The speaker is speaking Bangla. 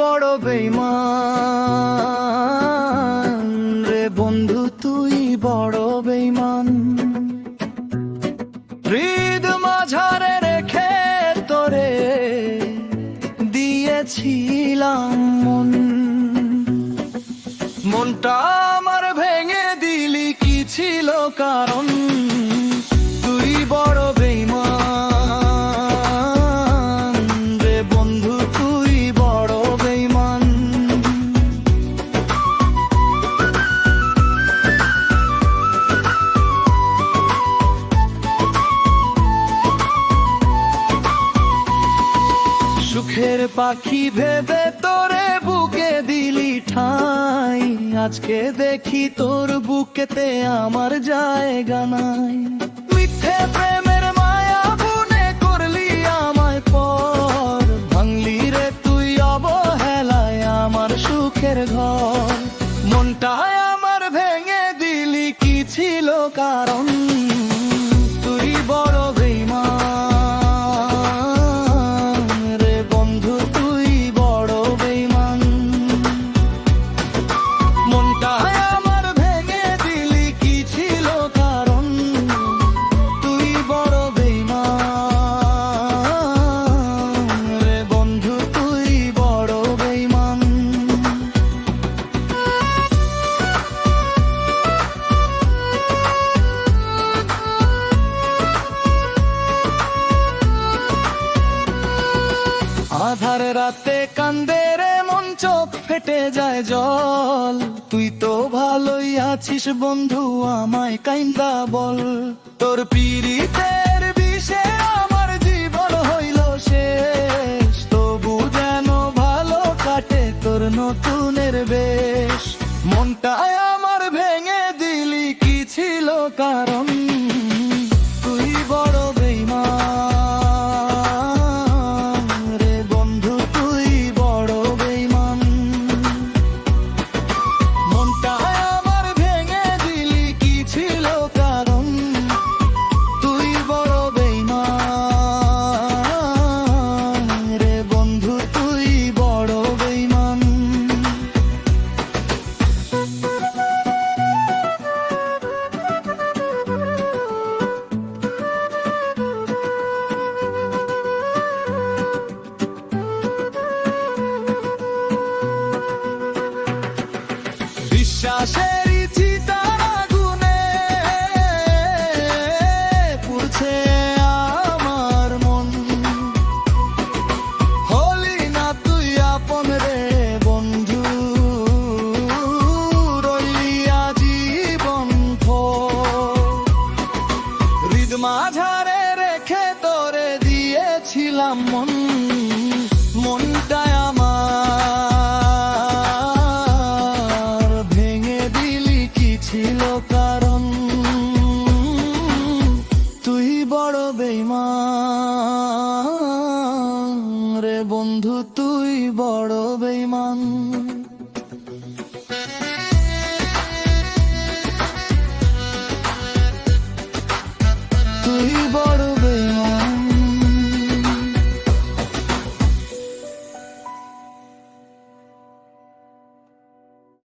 বড় বেঈমান রে বন্ধু, তুই বড় বেঈমান। হৃদ মাঝারে রেখে তোরে দিয়েছিলাম মন, মনটা আমার ভেঙে দিলি কি ছিল কারণ? তুই বড় বেঈমান রে বন্ধু, তুই বড় বেঈমান। সুখের পাখি ভেবে তোরে বুকে দিলি ঠাই, আজকে দেখি তোর বুকেতে আমার জায়গা নাই। মিথ্যে প্রেমের মায়া বুনে করলি আমায় পর, ভাঙলি রে তুই অবহেলায় আমার সুখের ঘর। মনটায় আমার ভেঙে দিলি কি ছিল কারণ? তুই বড় বেঈমান রে বন্ধু, তুই বড় বেঈমান। মনটায় আমার ভেঙে দিলি কি ছিল কারণ? তুই বড় বেঈমান রে বন্ধু, তুই বড় বেঈমান। আধার রাতে কান্দে রে মন, চোখ ফেটে যায় জল। তুই তো ভালোই আছিস বন্ধু, আমায় কাইন্দা বল। তোর পীড়িতের বিষে আমার জীবন হইল শেষ, তবু যেন ভালো কাটে তোর নতুনের বেশ। মনটায় আমার ভেঙে দিলি কি ছিল কারণ?